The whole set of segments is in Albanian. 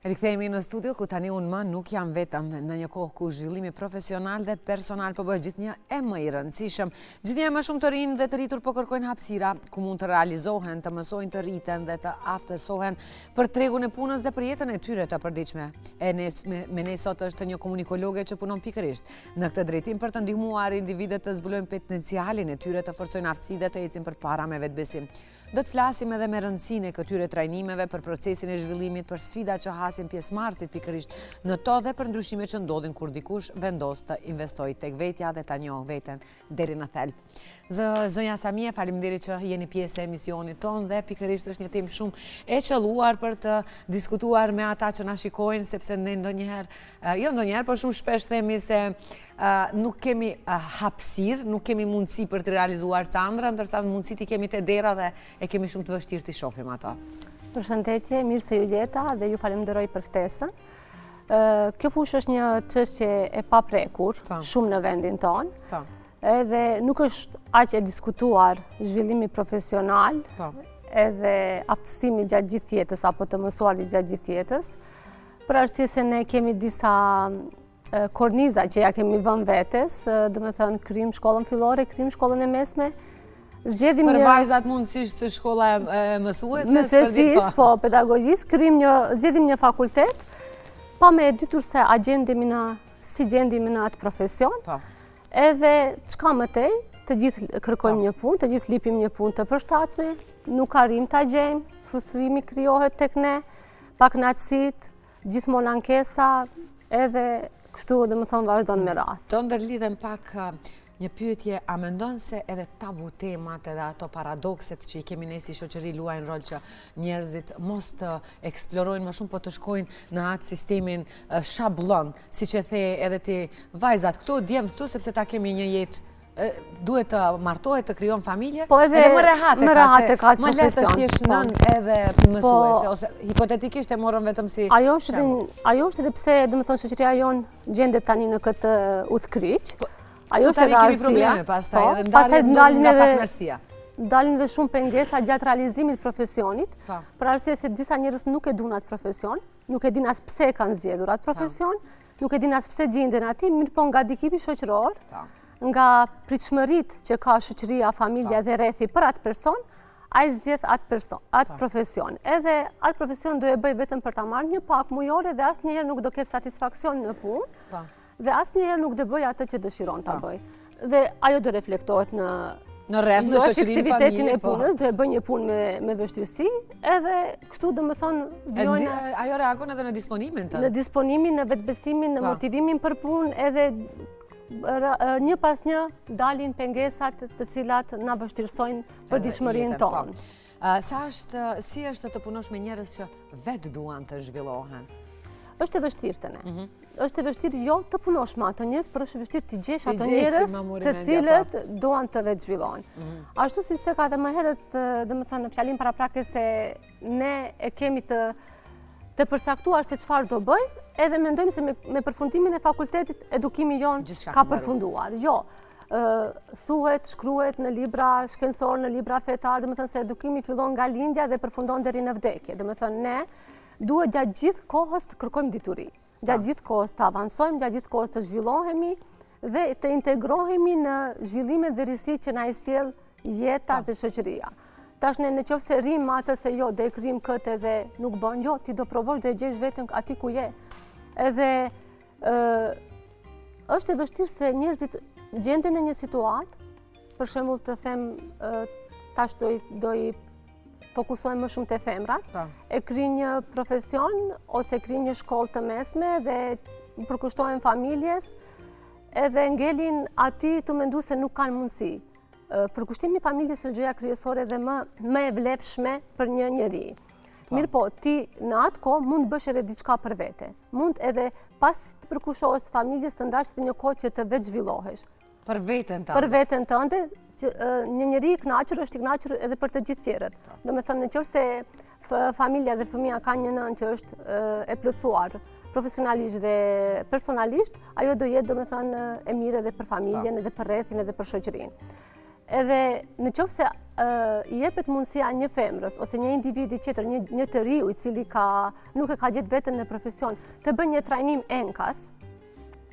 Rikthehemi në studio ku tani unë më nuk jam vetëm në një kohë ku zhvillimi profesional dhe personal po bëhet gjithnjë e më i rëndësishëm. Gjithnjë më shumë të rinj dhe të rritur po kërkojnë hapësira ku mund të realizohen, të mësojnë të rriten dhe të aftësohen për tregun e punës dhe për jetën e tyre të përditshme. Me ne sot është një komunikologe që punon pikërisht në këtë drejtim për të ndihmuar individet të zbulojnë potencialin e tyre, të forcojnë aftësi dhe të ecin përpara me vetbesim. Do të flasim edhe me rëndësinë e këtyre trajnimeve për procesin e zhvillimit, për sfidat që hasin pjesëmarrësit pikërisht në to dhe për ndryshimet që ndodhin kur dikush vendos të investojë tek vetja dhe ta njohë veten deri në thelb. Zonja Samia, faleminderit që jeni pjesë e emisionit ton dhe pikërisht është një temë shumë e qelluar për të diskutuar me ata që na shikojnë, sepse ne ndonjëherë, por shumë shpesh themi se nuk kemi hapësirë, nuk kemi mundësi për të realizuar ca ëndra, ndërsa mundësit i kemi te dera dhe e kemi shumë të vështirë të shohim ato. Përshëndetje, mirë se ju gjeta dhe ju falenderoj për ftesën. Kjo fushë është një çështje e paprekur shumë në vendin tonë. Edhe nuk është aq e diskutuar zhvillimi profesional, edhe aftësimi gjatë gjithë jetës apo të mësuarit gjatë gjithë jetës, për arsye se ne kemi disa korniza që ja kemi vënë vetes, domethënë kryjm shkollën fillore, kryjm shkollën e mesme, zgjedhim për vajzat mundësisht shkolla e mësueses, po pedagogjisë, zgjedhim një fakultet, pa me e ditur se a gjendemi si gjendemi në atë profesion. Edhe çka më tej, të gjithë kërkojmë një punë, të gjithë lipim një punë të përshtatshme, nuk arrim ta gjejmë, frustrimi krijohet tek ne, pakënaqësitë, gjithmonë ankesa, edhe kështu domethënë vazhdon me radhë. Të ndërlidhem pak një pyetje, a mendon se edhe tabu temat edhe ato paradokset që i kemi ne si shoqëri luajnë rol që njerëzit mos të eksplorojnë më shumë, po të shkojnë në atë sistemin shabllon, siç e the edhe ti, vajzat këtu, djemt këtu, sepse ta kemi një jetë duhet të martohet, të krijon familje, edhe më rehate ka më letë është jesh nën edhe mësuese, ose hipotetikisht e morëm vetëm si ajo është edhe pse domethënë shoqëria jon gjendet tani në këtë udhkryq. Ajo është edhe kemi probleme pastaj, edhe ndalin nga partnersia. Dalin dhe shumë pengesa gjatë realizimit profesionit, për arsye se disa njerëz nuk e duan atë profesion, nuk e din as pse kanë zgjedhur atë profesion, nuk e din as pse gjenden aty, mirë po nga dikimi shoqëror, nga pritshmëritë që ka shoqëria, familja dhe rrethi për atë person, ai zgjedh atë profesion. Edhe atë profesion do e bëj vetëm për ta marrë një pak mujore dhe asnjëherë nuk do ketë satisfaksion në punë. Dhe asnjëherë nuk do bëj atë që dëshiron ta bëj. Dhe ajo do reflektohet në rreth, në shoqërinë, efektivitetin e punës, do e bëj një punë me vështirësi, edhe kështu domethënë ajo reagon edhe në disponimin tënd. Në disponimin, në vetbesimin, në motivimin për punë, edhe një pas një dalin pengesat të cilat na vështirësojnë përditshmërinë tonë. Si është të punosh me njerëz që vetë duan të zhvillohen? Është e vështirë të ne. Është e vështirë jo të punosh me ato njerëz, por është e vështirë të gjesh ato njerëz të cilët duan të vetë zhvillohen. Ashtu siç se ka dhe më herët, domethënë në fjalim paraprake se ne e kemi të përcaktuar se çfarë do bëjmë, edhe mendojmë se me përfundimin e fakultetit edukimi jonë ka përfunduar. Jo. Thuhet, shkruhet në libra shkencor, në libra fetar, domethënë se edukimi fillon nga lindja dhe përfundon deri në vdekje. Domethënë ne duhet gjatë gjithë kohës të kërkojmë dituri, gjatë gjithë kohës të avansojmë, gjatë gjithë kohës të zhvillohemi dhe të integrohemi në zhvillimet dhe risitë që na i sjell jeta dhe shoqëria. Tash ne nëse rrim atë se jo, do e kryjm këtë edhe nuk bën, jo, ti do provosh, do e gjesh veten aty ku je. Edhe është e vështirë se njerëzit gjenden në një situatë, për shembull të them, tash do i fokusojmë më shumë te femrat, e kryjnë një profesion ose kryjnë një shkollë të mesme dhe përkushtohen familjes, edhe ngelin aty të mendu se nuk kanë mundësi. Përkushtimi i familjes është gjëja kryesore dhe më e vlefshme për një njeri. Mirë po, ti në atë kohë mund bësh edhe diçka për vete. Mund edhe pas të përkushtohesh familjes të ndash të një kohë që të vetë zhvillohesh. Për veten tënde. Për veten tënde, një njeri i kënaqur është i kënaqur edhe për të gjithë tjerët. Domethënë nëse familja dhe fëmia ka një nënë që është e plotësuar profesionalisht dhe personalisht, ajo do jetë domethënë e mirë edhe për familjen, edhe për rrethin, edhe për shoqërinë. Edhe nëse i jepet mundësia një femrës ose një individi tjetër, një të riu i cili nuk e ka gjetë veten në profesion, të bën një trajnim enkas,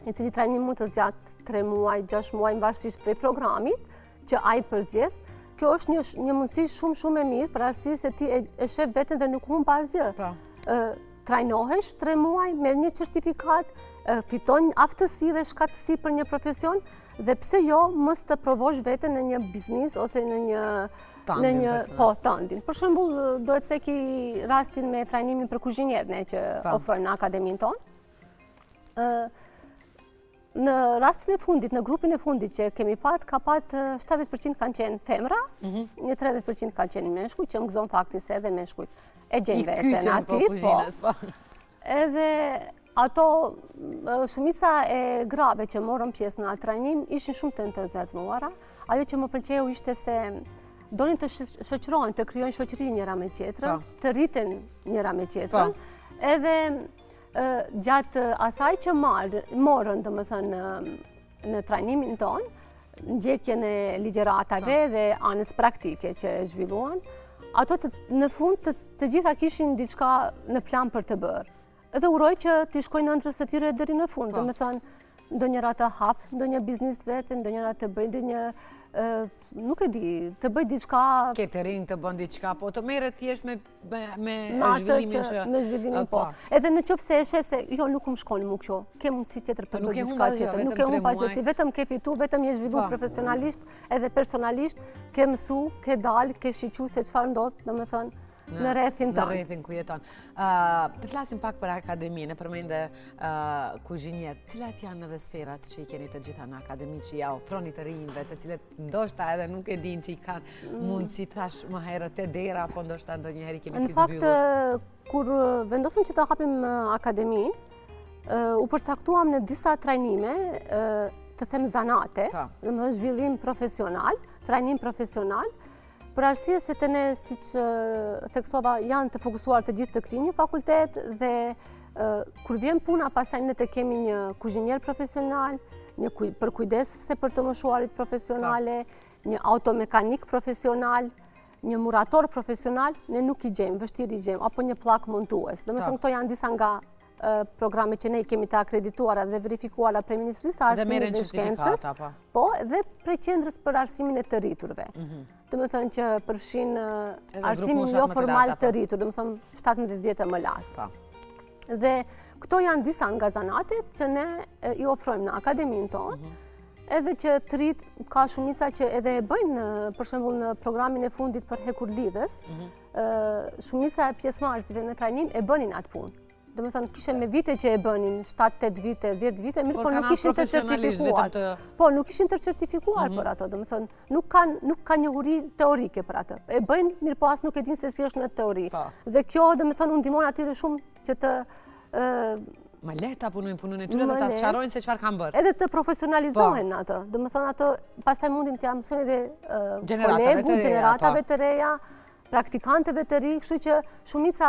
i cili trajnim mund të zgjatë 3 muaj, 6 muaj, varësisht prej programit që ai përzgjedh. Kjo është një mundësi shumë e mirë për arsye se ti e shef veten dhe nuk humb asgjë. Trajnohesh 3 muaj, merr një certifikat, fiton aftësi dhe shkatësi për një profesion dhe pse jo mos të provosh veten në një biznes ose në një tandin. Për shembull, do të theki rastin me trajnimin për kuzhinierë që ofrojnë në akademinë tonë. Në rastin e fundit, në grupin e fundit që kemi ka pat 70% kanë qenë femra, një 30% kanë qenë meshkuj, që më gëzon fakti se edhe meshkujt e gjenë veten aty. Edhe ato shumica e grave që morën pjesë në atë trajnim ishin shumë të entuziazmuara. Ajo që më pëlqeu ishte se donin të shoqërohen, të krijojnë shoqëri njëra me tjetrën, të rriten njëra me tjetrën, edhe gjatë asaj që morën në trajnimin tonë, ndjekjen e ligjëratave dhe anës praktike që e zhvilluan, ato në fund të gjitha kishin diçka në plan për të bërë. Edhe uroj që t'i shkojnë ëndrrës së tyre deri në fund, ndonjëra të hap, ndonjë biznes vetë, ndonjëra të bëjnë nuk e di, të bëj diçka... Catering të bën diçka, po të merret thjesht me zhvillimin që... Me zhvillimin, po. Edhe në qoftë se e sheh se jo, nuk më shkon mua kjo, ke mundësi tjetër për të bërë diçka tjetër. Nuk e humb asgjë, vetëm ke fitu, vetëm je zhvilluar profesionalisht edhe personalisht, ke mësu, ke dal, ke shiqu se çfarë ndodh, domethënë, në rrethin tonë. Në rrethin ku jeton. Të flasim pak për akademinë, përmende kuzhinierë. Cilat janë edhe sferat që i keni të gjitha në akademi që ja ofroni të rinjve, të cilët ndoshta edhe nuk e din që i kanë mundësi, thash më herët te dera, apo ndoshta ndonjëherë kemi si mbyllur? Në fakt, kur vendosëm që të hapim akademinë, u përcaktuam në disa trajnime, të them zanate, domethënë zhvillim profesional, trajnim profesional, për arsye se të ne, siç theksova, janë të fokusuar të gjithë të këtij një fakultet dhe kur vjen puna pastaj ne të kemi një kuzhinier profesional, një për kujdesëse për të moshuarit profesionale, një automekanik profesional, një murator profesional, ne nuk i gjejmë, vështirë i gjejmë, apo një plak montues. Domethënë këto janë disa nga programe që ne i kemi të akredituara dhe verifikuara prej Ministrisë së Arsimit dhe Shkencës, po, dhe prej Qendrës për Arsimin e të Rriturve. Domethënë që përfshin arsimin jo formal të rritur, domethënë 17 vjet e më lart. Dhe këto janë disa nga zanatet që ne i ofrojmë në akademinë tonë, edhe që të rrit ka shumica që edhe e bëjnë, për shembull në programin e fundit për hekurlidhës, shumica e pjesëmarrësve në trajnim e bënin atë punë. Domethënë kishe me vite që e bënin, 7-8 vite, 10 vite, mirë, por nuk ishin të certifikuar. Po, nuk ishin të certifikuar për ato, domethënë nuk kanë njohuri teorike për ato. E bëjnë, mirë, po as nuk e dinë se si është në teori. Dhe kjo, domethënë, u ndihmon atyre shumë që të ma lehta punojnë punën e tyre dhe ta sqarojnë se çfarë kanë bërë. Edhe të profesionalizohen ato. Domethënë ato pastaj mundin të mësojnë edhe kolegu, gjeneratave të reja, praktikantëve të ri, kështu që shumica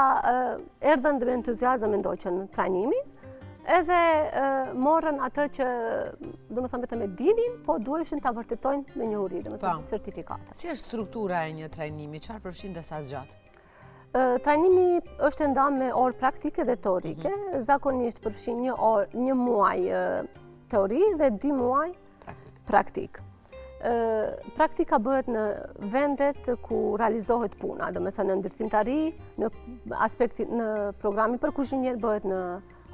erdhën dhe me entuziazëm me ndoqën në trajnimin, edhe morën atë që domethënë vetëm e dinin, po duheshin ta vërtetojnë me njohuri, domethënë certifikate. Si është struktura e një trajnimi? Çfarë përfshin dhe sa zgjat? Trajnimi është ndarë me orë praktike dhe teorike, zakonisht përfshin një muaj teori dhe 2 muaj praktik. Praktika bëhet në vendet ku realizohet puna, domethënë në ndërtimtari, në programin për kuzhinier bëhet në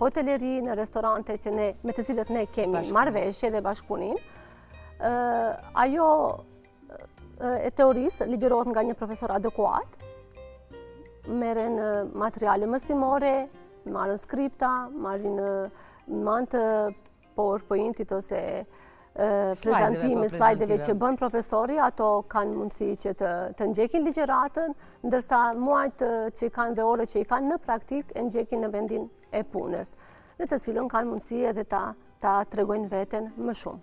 hoteleri, në restorante që me të cilët ne kemi marrëveshje dhe bashkëpunim. Ajo e teorisë ligjërohet nga një profesor adekuat, merren materiale mësimore, marrin skripta, marrin anë të PowerPoint-it ose prezantime, slajdeve që bën profesori, ato kanë mundësi që të ndjekin ligjëratën, ndërsa muajt që i kanë dhe orët që i kanë në praktik e ndjekin në vendin e punës, në të cilën kanë mundësi edhe ta tregojnë veten më shumë.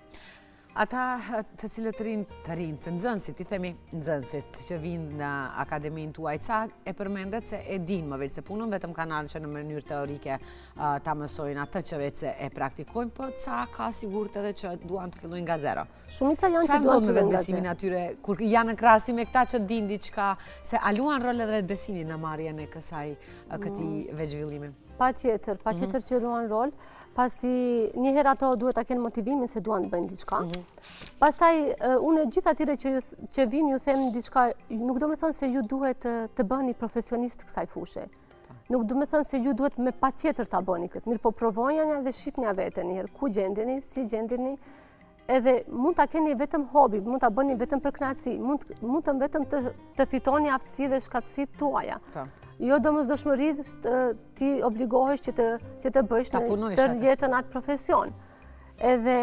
Ata të cilët të nxënësit, i themi nxënësit që vinë në akademinë tuaj, ca e përmendet se e dinë më veç se punën, vetëm kanë ardhur që në mënyrë teorike ta mësojnë atë që veç se e praktikojnë, po ca ka sigurt edhe që duan të fillojnë nga zero. Shumica janë që duan të fillojnë nga zero. Çfarë ndodh me vetbesimin atyre kur janë në krahasim me këta që dinë diçka, se a luan rol edhe vetbesimi në marrjen e këtij veçzhvillimi? Patjetër që luan rol. Pasi njëherë ato duhet ta kenë motivimin se duan të bëjnë diçka. Pastaj unë gjithë atyre që vinë ju them diçka, nuk do me thënë se ju duhet të bëni profesionist kësaj fushe. Nuk do me thënë se ju duhet me patjetër ta bëni këtë. Mirë po provojnja dhe shifnja vete njëherë, ku gjendeni, si gjendeni, edhe mund ta keni vetëm hobi, mund ta bëni vetëm për kënaqësi, mund të vetëm të fitoni aftësi dhe shkatësitë tuaja. Jo domosdoshmërisht ti obligohesh që të bësh në jetën atë profesion. Edhe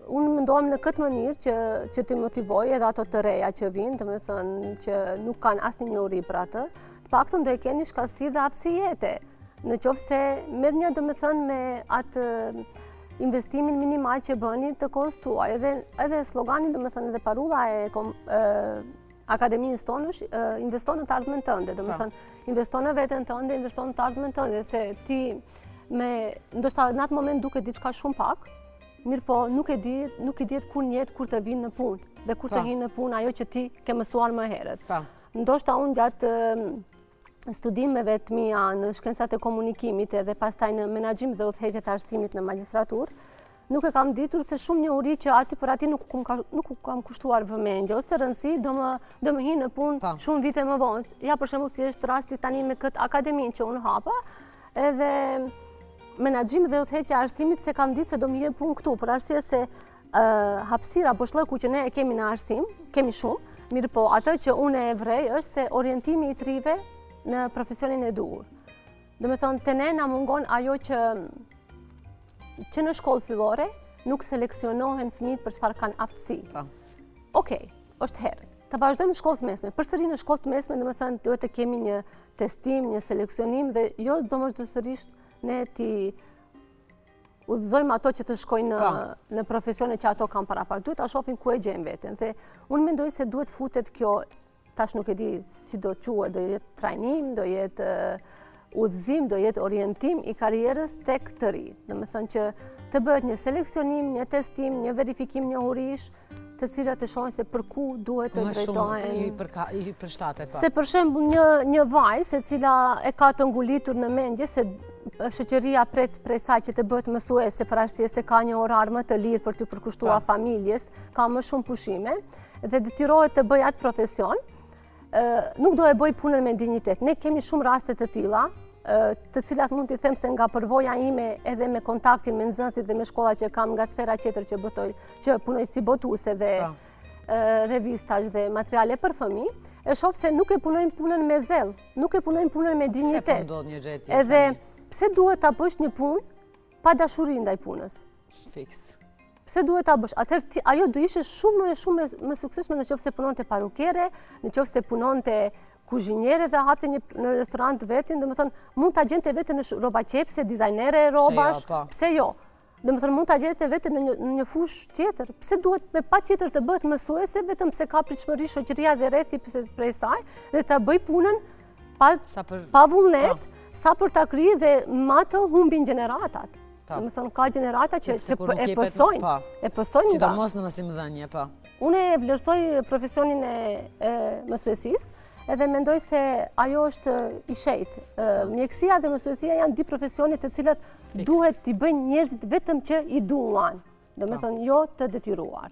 unë mendohem në këtë mënyrë që të motivoj edhe ato të reja që vinë, domethënë që nuk kanë asnjë njohuri për atë, paktën do e keni shkatësi dhe aftësi jete. Në qoftë se merrni domethënë me atë investimin minimal që bëni të kohës tuaj, edhe slogani domethënë edhe parulla e Akademisë tonë është investo në të ardhmen tënde, domethënë investo në veten tënde, investo në të ardhmen tënde, se ti ndoshta në atë moment duket diçka shumë pak, mirë po nuk e dihet kur njet kur të vinë në punë dhe kur të hinë në punë ajo që ti ke mësuar më herët. Ndoshta unë gjatë studimeve të mia në shkencat e komunikimit edhe pastaj në menaxhim dhe udhëheqje të arsimit në magjistraturë, nuk e kam ditur se shumë njohuri që aty për aty nuk kam kushtuar vëmendje ose rëndësi do më hinë në punë shumë vite më vonë. Ja për shembull si është rasti tani me këtë akademinë që unë hapa, edhe menaxhim dhe udhëheqje arsimit se kam ditë se do më hinë punë këtu, për arsye se hapësira boshllëku që ne e kemi në arsim, kemi shumë, mirë po atë që unë e vrej është se orientimi i trive në profesionin e duhur. Domethënë te ne na mungon ajo që në shkollë fillore nuk seleksionohen fëmijët për çfarë kanë aftësi. Okej, është herë. Të vazhdojmë në shkollë të mesme. Përsëri në shkollë të mesme, domethënë duhet të kemi një testim, një seleksionim dhe jo domosdoshmërisht ne ti udhëzojmë ato që të shkojnë në profesione që ato kanë parapar. Duhet ta shohim ku e gjejmë veten. Dhe unë mendoj se duhet futet kjo, tash nuk e di si do quhet, do jetë trajnim, do jetë udhëzim, do jetë orientim i karrierës tek të ri. Domethënë që të bëhet një seleksionim, një testim, një verifikim njohurish, të cilat të shohin se për ku duhet të drejtohen. Më shumë i përshtatet. Se për shembull një vajzë e cila e ka të ngulitur në mendje se shoqëria pret prej saj që të bëhet mësuese për arsye se ka një orar më të lirë për të përkushtuar familjes, ka më shumë pushime dhe detyrohet të bëjë atë profesion, nuk do e bëj punën me dinjitet. Ne kemi shumë raste të tilla, të cilat mund t'i them se nga përvoja ime edhe me kontaktin me nxënësit dhe me shkolla që kam nga sfera tjetër që punoj si botuese dhe revistash dhe materiale për fëmijë, e shoh se nuk e punojnë punën me zell, nuk e punojnë punën me dinjitet. Se po ndodh një gjë tjetër. Edhe pse duhet ta bësh një punë pa dashuri ndaj punës? Fiks. Pse duhet ta bësh? Atëherë ajo do ishte shumë më suksesshme nëse punonte parukere, nëse punonte kuzhinjere dhe hapte në restorant vetin, domethënë mund ta gjente veten në rroba qepse, dizajnere rrobash, pse jo? Domethënë mund ta gjente veten në një fushë tjetër. Pse duhet me patjetër të bëhet mësuese vetëm pse ka pritshmëri shoqëria dhe rrethi prej saj dhe ta bëj punën pa vullnet, sa për ta kryer dhe me atë humbin gjeneratat. Domethënë ka gjenerata që e pësojnë. Sidomos në mësimdhënie, po. Unë e vlerësoj profesionin e mësuesisë, edhe mendoj se ajo është i shejtë. Mjekësia dhe mësuesia janë dy profesione të cilat duhet t'i bëjnë njerëzit vetëm që i duan, domethënë jo të detyruar.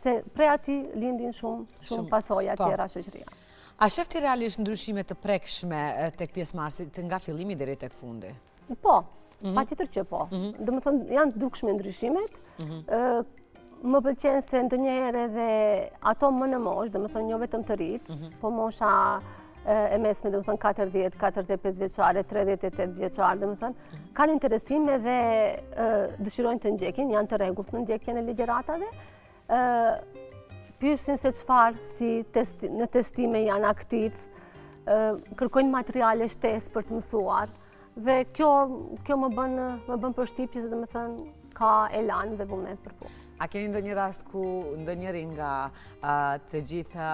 Se prej aty lindin shumë pasoja tjera shoqëria. A shef ti realisht ndryshime të prekshme tek pjesëmarrësit nga fillimi deri tek fundi? Po, patjetër që po. Domethënë janë të dukshme ndryshimet. Më pëlqen se ndonjëherë edhe ato më në moshë, domethënë jo vetëm të rit, po mosha e mesme, domethënë 40, 45 vjeçare, 38 vjeçare, domethënë kanë interesim edhe dëshirojnë të ndjekin, janë të rregullt në ndjekjen e ligjëratave. Pyesin se çfarë në testime janë aktiv, kërkojnë materiale shtesë për të mësuar dhe kjo më bën përshtypje se domethënë ka elan dhe vullnet për punë. A keni ndonjë rast ku ndonjëri nga të gjitha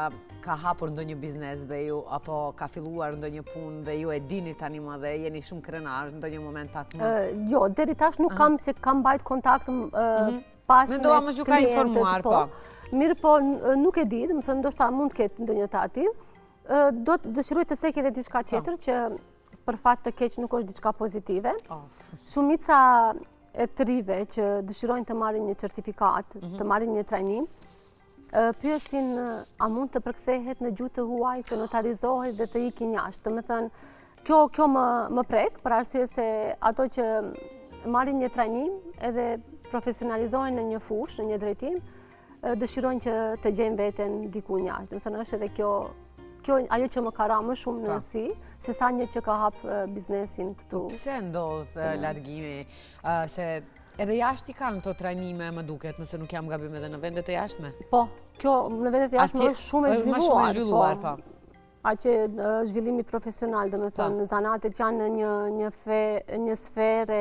ka hapur ndonjë biznes dhe ju, apo ka filluar ndonjë punë dhe ju e dini tani më dhe jeni shumë krenar në ndonjë moment takmë? Jo, deri tash nuk kam se kam mbajt kontakt pas me klientët. Mos ju ka informuar, po. Mirë po, nuk e di, më thënë, ndoshta mund të ketë ndonjë të atill. Do të dëshiroj të seki edhe diçka tjetër që për fat të keq nuk është diçka pozitive. Shumica e të rive që dëshirojnë të marrin një certifikat, të marrin një trajnim, pyesin a mund të përkthehet në gjuhë të huaj, të notarizohet dhe të ikin jashtë. Domethënë, kjo më prek për arsye se ato që marrin një trajnim edhe profesionalizohen në një fushë, në një drejtim, dëshirojnë që të gjejnë veten diku jashtë. Domethënë është edhe kjo ajo që më ka ra më shumë në si, se sa një që ka hap biznesin këtu. Pse ndodh largimi? Se edhe jashtë i kanë të trajnime, më duket, nëse nuk jam gabim edhe në vendet e jashtme? Po, kjo në vendet e jashtme është shumë e zhvilluar. Po. A që zhvillimi profesional, dhe me thënë, zanatet janë në një sferë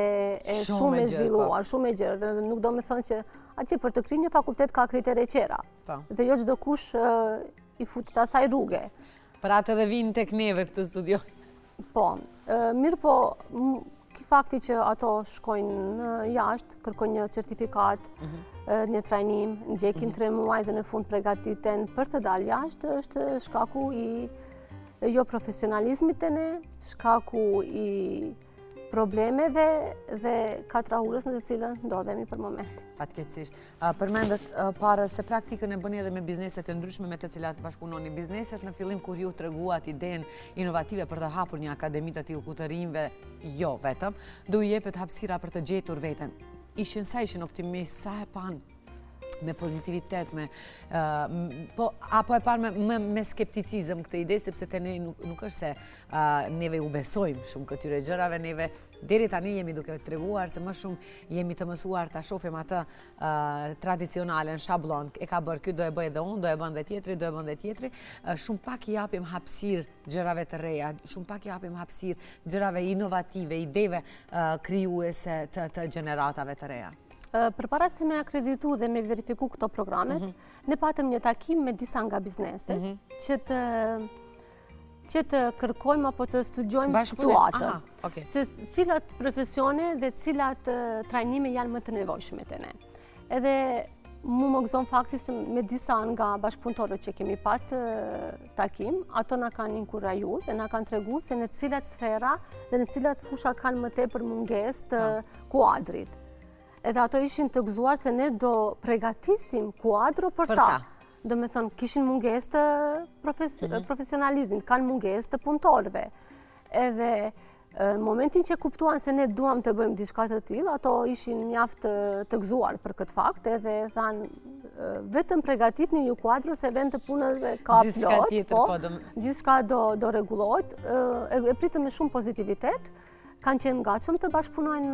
shumë e zhvilluar, shumë e gjerë. Nuk do me thënë që a që për të kri një fakultet ka kritere qera. Dhe jo çdo kush i futit asaj rruge. Për atë edhe vinë tek neve këtë studioj. Po, mirë po, ki fakti që ato shkojnë jashtë, kërkojnë një certifikat, një trajnim, ndjekin 3 muaj dhe në fund përgatiten për të dalë jashtë, është shkaku i jo profesionalizmit të ne, shkaku i problemeve dhe katrahurës në të cilën ndodhemi për moment. Fatkeqësisht. Përmendet para se praktikën e bëni edhe me bizneset e ndryshme me të cilat bashkëpunoni. Bizneset në fillim kur ju treguat idenë inovative për të hapur një akademi të tillë ku të rinjve, jo vetëm, do u jepet hapësira për të gjetur veten. Ishin optimist, sa e pan me pozitivitet, apo e parë me skepticizëm këtë ide, sepse të ne nuk është se neve u besojmë shumë këtyre gjërave, neve deri tani jemi duke treguar se më shumë jemi të mësuar ta shohim atë tradicionalen, shablon, e ka bërë ky, do e bëj edhe unë, do e bën dhe tjetri, do e bën dhe tjetri, shumë pak i japim hapësirë gjërave të reja, shumë pak i japim hapësirë gjërave inovative, ideve krijuese të gjeneratave të reja. Përpara se me akreditu dhe me verifiku këto programet, ne patëm një takim me disa nga bizneset që të kërkojmë apo të studiojmë situatën. Se cilat profesione dhe cilat trajnime janë më të nevojshme të ne. Edhe mu më gëzon fakti se me disa nga bashkëpunëtorët që kemi patë takim, ato na kanë inkuraju dhe na kanë tregu se në cilat sfera dhe në cilat fusha kanë më tepër mungesë të kuadrit. Edhe ato ishin të gëzuar se ne do përgatisim kuadro për ta. Do me thënë, kishin mungesë të profesionalizmit, kanë mungesë të punëtorëve. Edhe në momentin që kuptuan se ne duam të bëjmë diçka të tillë, ato ishin mjaft të gëzuar për këtë fakt, edhe thanë, vetëm përgatitni ju kuadro se vend të punëve ka plot, gjithçka do rregullohet. E pritëm me shumë pozitivitet. Kanë qenë gatshëm të bashkëpunojnë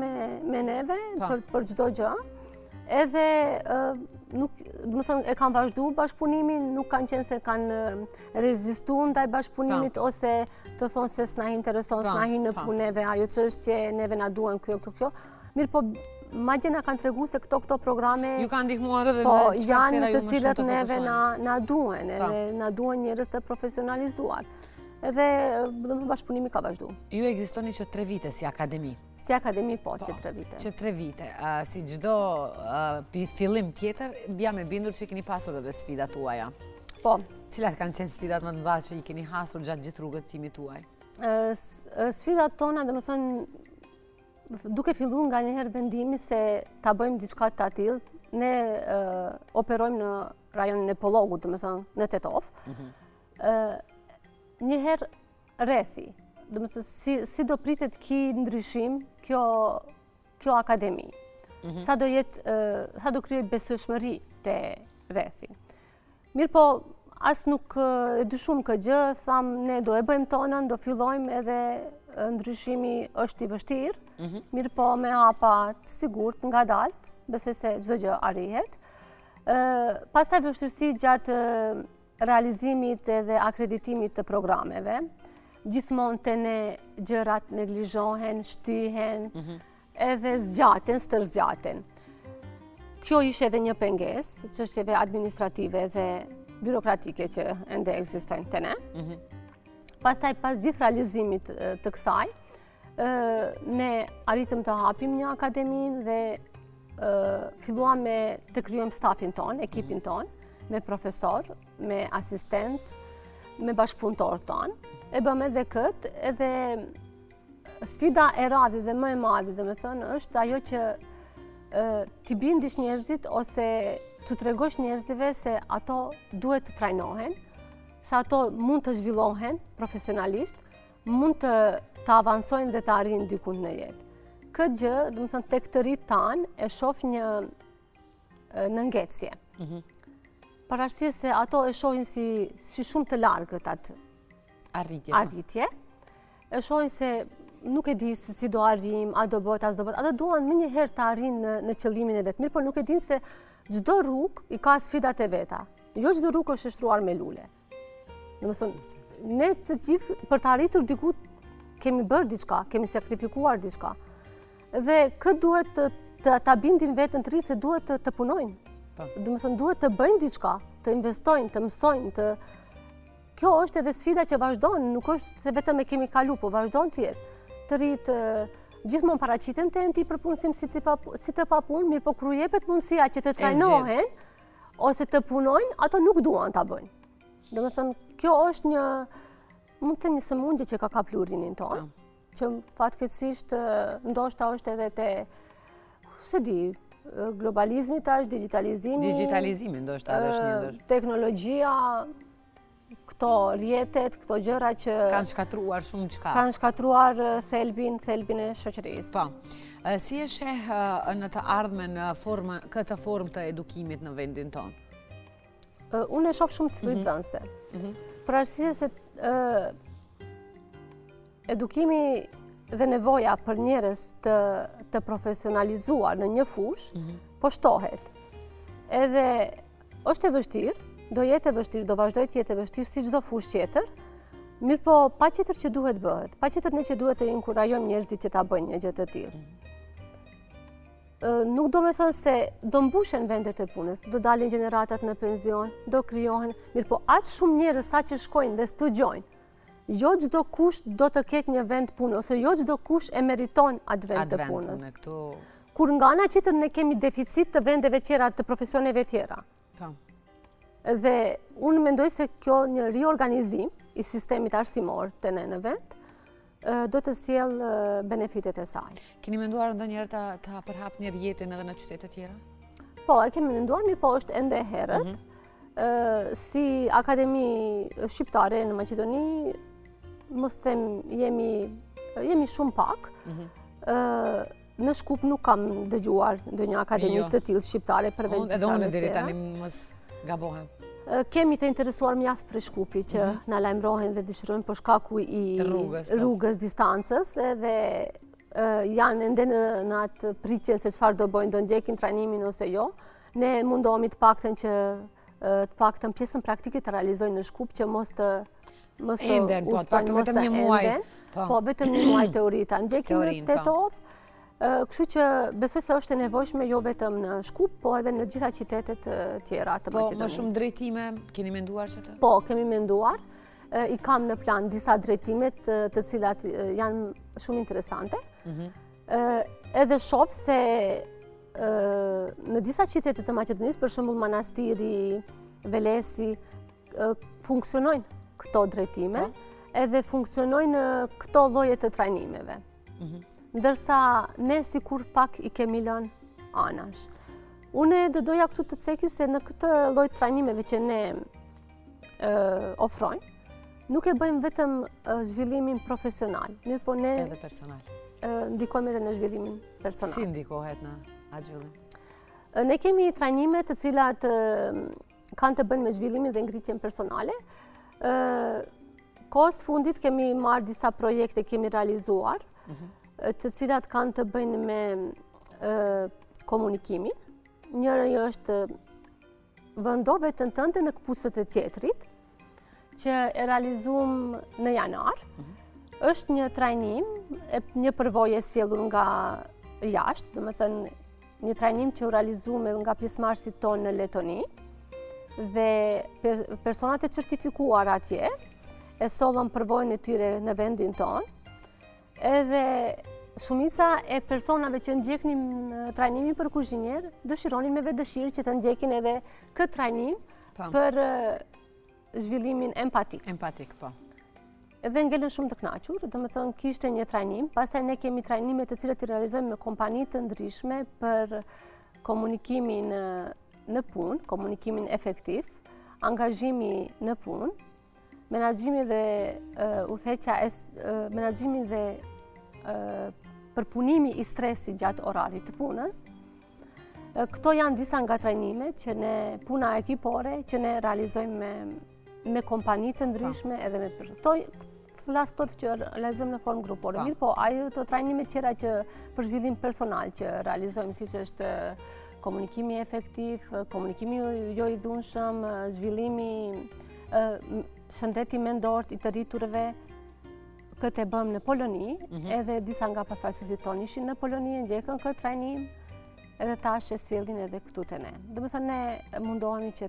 me neve për çdo gjë. Edhe e kanë vazhdu bashkëpunimin, nuk kanë qenë se kanë rezistu ndaj bashkëpunimit ose të thonë se s'na intereson, s'na hi në puneve, ajo çështje, neve na duhen kjo. Mirë po, madje na kanë tregu se këto programe ju kanë ndihmuar edhe në janë të cilët neve na duhen, edhe na duhen njerëz të profesionalizuar. Edhe bashkëpunimi ka vazhdu. Ju ekzistoni që 3 vite si akademi? Si akademi po, që 3 vite. Që 3 vite. Si çdo fillim tjetër, jam e bindur që keni pasur edhe sfidat tuaja. Po. Cilat kanë qenë sfidat më të mëdha që i keni hasur gjatë gjithë rrugës timit tuaj? Sfidat tona, domethënë, duke filluar nga njëherë vendimi se ta bëjmë diçka të tillë, ne operojmë në rajonin e Pollogut, domethënë në Tetov. Njëherë rrethi, domethënë si do pritet ki ndryshim kjo akademi. Sa do krijoj besueshmëri te rrethi. Mirë po, as nuk e dyshuam këtë gjë, tham ne do e bëjmë tonën, do fillojmë edhe ndryshimi është i vështirë. Mirë po, me hapa të sigurt, ngadalt, besoj se çdo gjë arrihet. Pastaj vështirësi gjatë realizimit edhe akreditimit të programeve. Gjithmonë të ne gjërat neglizhohen, shtyhen, edhe stërzgjaten. kjo ishte edhe një pengesë, çështjeve administrative dhe birokratike që ende ekzistojnë te ne. Pastaj pas gjithë realizimit të kësaj, ne arritëm të hapim një akademi dhe filluam të krijojmë stafin ton, ekipin ton, me profesor, me asistent, me bashkëpunëtor ton. E bëm edhe këtë, edhe sfida e radhë dhe më e madhe, domethënë, është ajo që t'i bindish njerëzit ose t'u tregosh njerëzive se ato duhet të trajnohen, se ato mund të zhvillohen profesionalisht, mund të avansojnë dhe të arrijnë dikund në jetë. Këtë gjë, domethënë, tek të rinjtë tanë e shoh një nëngecje. Për arsye se ato e shohin si shumë të largët atë arritje. E shohin se nuk e di se si do arrijmë, a do bëhet, as do bëhet. Ata duan më njëherë të arrijnë në qëllimin e vet. Mirë, por nuk e dinë se çdo rrugë i ka sfidat e veta. Jo çdo rrugë është e shtruar me lule. Domethënë, ne të gjithë për të arritur diku kemi bërë diçka, kemi sakrifikuar diçka. Dhe këtë duhet ta bindim veten të ri se duhet të punojnë. Domethënë, duhet të bëjnë diçka, të investojnë, të mësojnë, Kjo është edhe sfida që vazhdon, nuk është se vetëm e kemi kalu, po vazhdon të jetë. Të rit gjithmonë paraqiten të për punësim si të papunë, mirë po kur u jepet mundësia që të trajnohen ose të punojnë, ato nuk duan ta bëjnë. Domethënë, kjo është mund të një sëmundje që ka kapur rinin tonë, që fatkeqësisht ndoshta është edhe se di, globalizmi tash, digitalizimi. Digitalizimi ndoshta edhe është një ndër. Teknologjia, këto rjetet, këto gjëra që kanë shkatruar shumë çka. Kanë shkatruar thelbin e shoqërisë. Po. Si e sheh në të ardhmen këtë formë të edukimit në vendin tonë? Unë e shoh shumë shfrytëzënse. Për arsye se edukimi dhe nevoja për njerëz të profesionalizuar në një fushë po shtohet. Edhe është e vështirë, do jetë e vështirë, do vazhdoj të jetë e vështirë si çdo fushë tjetër, mirë po patjetër që duhet bëhet, patjetër ne që duhet të inkurajojmë njerëzit që ta bëjnë një gjë të tillë. Nuk do me thënë se do mbushen vendet e punës, do dalin gjeneratat në penzion, do krijohen, mirë po aq shumë njerëz sa që shkojnë dhe studiojnë, jo çdo kush do të ketë një vend pune, ose jo çdo kush e meriton atë vend të punës. Kur nga ana tjetër ne kemi deficit të vendeve tjera, të profesioneve tjera. Dhe unë mendoj se kjo një riorganizim i sistemit arsimor të ne në vend, do të sjell benefitet e saj. Keni menduar ndonjëherë ta përhapni rjetin edhe në qytete tjera? Po, e kemi menduar, mirë po është ende herët. Si akademi shqiptare në Maqedoni, mos them jemi shumë pak. Në Shkup nuk kam dëgjuar ndonjë akademi të tillë shqiptare përveç edhe unë deri tani mos gabohem. Kemi të interesuar mjaft për Shkupi që na lajmërohen dhe dëshirojnë për shkaku i rrugës, distancës, edhe janë ende në atë pritje se çfarë do bëjnë, do ndjekin trajnimin ose jo. Ne mundohemi të paktën pjesën praktike të realizojnë në Shkup që mos të enden, po, vetëm një muaj. Po, vetëm një muaj teori ta ndjekin në Tetov. Kështu që besoj se është e nevojshme jo vetëm në Shkup, po edhe në gjitha qytetet tjera të Maqedonisë. Po, më shumë drejtime, keni menduar që të? Po, kemi menduar. I kam në plan disa drejtimet të cilat janë shumë interesante. Edhe shoh se në disa qytete të Maqedonisë, për shembull Manastiri, Velesi, funksionojnë këto drejtime, edhe funksionojnë këto lloje të trajnimeve. Ndërsa ne sikur pak i kemi lënë anash. Unë do doja këtu të ceki se në këtë lloj trajnimeve që ne ofrojmë, nuk e bëjmë vetëm zhvillimin profesional, mirë po ne edhe personal. Ndikojmë edhe në zhvillimin personal. Si ndikohet në atë zhvillim? Ne kemi trajnime të cilat kanë të bëjnë me zhvillimin dhe ngritjen personale. Kohës fundit kemi marrë disa projekte, kemi realizuar, të cilat kanë të bëjnë me komunikimin. Njëri është vëndo veten tënde në këpucët e tjetrit, që e realizuam në janar. Është një trajnim, një përvojë e sjellur nga jashtë, domethënë një trajnim që u realizume nga pjesëmarrësit tonë në Letoni dhe personat e certifikuar atje e sollën përvojën e tyre në vendin tonë, edhe shumica e personave që ndjeknin trajnimin për kuzhinier dëshironin me vetë dëshirë që të ndjekin edhe këtë trajnim për zhvillimin empatik. Empatik, po. Dhe ngelen shumë të kënaqur, do të thënë kishte një trajnim, pastaj ne kemi trajnime të cilët i realizojmë me kompani të ndryshme për komunikimin në punë, komunikimin efektiv, angazhimi në punë, menaxhimi dhe menaxhimi dhe përpunimi i stresit gjatë orarit të punës. Këto janë disa nga trajnimet që ne puna ekipore që ne realizojmë me kompani të ndryshme edhe me personë. Flas tot që realizojmë në formë grupore. Mirë po, ato trajnimet tjera që për zhvillim personal që realizojmë, siç është komunikimi efektiv, komunikimi jo i dhunshëm, zhvillimi shëndeti mendor i të rriturve, këtë e bëm në Poloni, edhe disa nga përfaqësuesit tonë ishin në Poloni, ndjekën këtë trajnim, edhe tash e sjellin edhe këtu te ne. Domethënë ne mundohemi që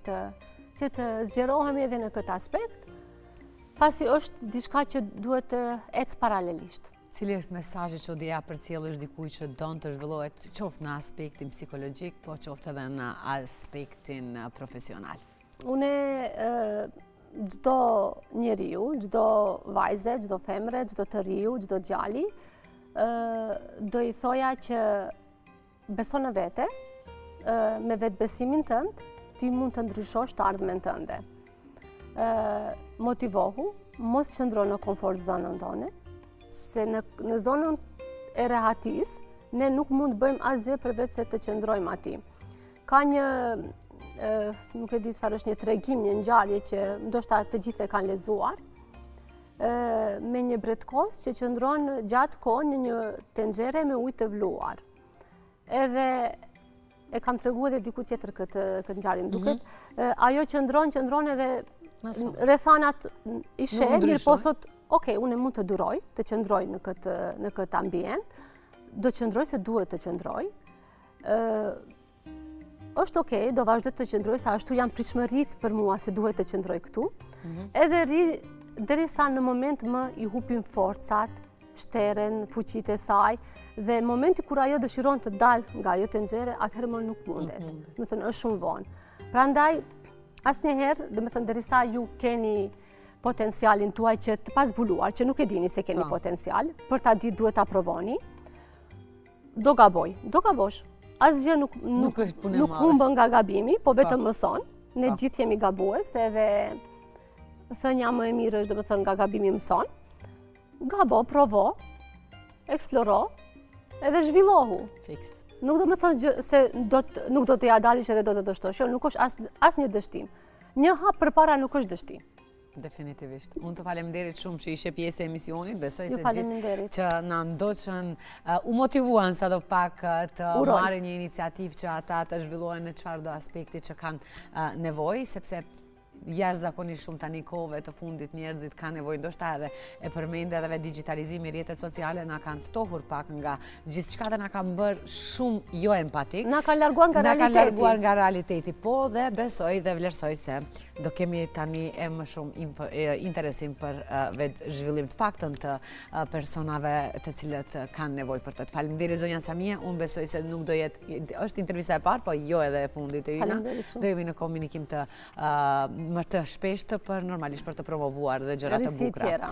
të zgjerohemi edhe në këtë aspekt, pasi është diçka që duhet të ecë paralelisht. Cili është mesazhi që do ja përcjellësh dikujt që don të zhvillohet qoftë në aspektin psikologjik, po qoftë edhe në aspektin profesional? Unë çdo njeriu, çdo vajze, çdo femre, çdo të riu, çdo djali, do i thoja që beso në vete, me vetbesimin tënd, ti mund të ndryshosh të ardhmen tënde. Motivohu, mos qëndro në komfort zonën tonë, se në zonën e rehatis, ne nuk mund të bëjmë asgjë përveç se të qëndrojmë aty. Ka një, nuk e di çfarë është, një tregim, një ngjarje që ndoshta të gjithë e kanë lexuar, me një bretkos që qëndron gjatë kohë në një tenxhere me ujë të vluar. Edhe e kam treguar edhe diku tjetër këtë ngjarje, duket, ajo qëndron edhe rrethanat i sheh, mirë po thot, ok, unë mund të duroj, të qëndroj në këtë ambient, do qëndroj se duhet të qëndroj, është ok, do vazhdoj të qëndroj, sa ashtu janë pritshmëritë për mua se duhet të qëndroj këtu, edhe derisa në moment më i hupin forcat, shteren, fuqitë e saj, dhe momenti kur ajo dëshiron të dalë nga ajo tenxhere, atëherë më nuk mundet. Do të thënë është shumë vonë. Prandaj asnjëherë, do të thënë derisa ju keni potencialin tuaj që të pazbuluar, që nuk e dini se keni potencial, për ta ditë duhet ta provoni, do gabosh. Asgjë nuk humbën nga gabimi, po vetëm mëson. Ne gjithë jemi gabues, edhe thënia më e mirë është, do të thënë, nga gabimi mëson. Gabo, provo, eksploro, edhe zhvillohu. Fiks. Nuk do të thënë se nuk do të ja dalish edhe do të dështosh, nuk është asnjë dështim. Një hap përpara nuk është dështim. Definitivt. Unë të faleminderit shumë që ishe pjesë e emisionit, besoj se gjithë që na ndoqën u motivuan sa do pak të marrin një iniciativë që ata të zhvillohen në çfarëdo aspekti që kanë nevojë, sepse jashtëzakonisht shumë tani kohëve të fundit njerëzit kanë nevojë ndoshta edhe e përmendë edhe digitalizimi, rrjetet sociale na kanë ftohur pak nga gjithçka dhe na kanë bërë shumë jo empatik. Na kanë larguar nga realiteti. Na kanë larguar nga realiteti, po dhe besoj dhe vlerësoj se do kemi tani e më shumë interesim për vetë zhvillim të paktën të personave të cilët kanë nevojë për të. Faleminderit zonja Samia, unë besoj se nuk do jetë, është intervista e parë, po jo edhe e fundit e yna. Do jemi në komunikim të më të shpeshtë normalisht për të promovuar dhe gjëra të bukura.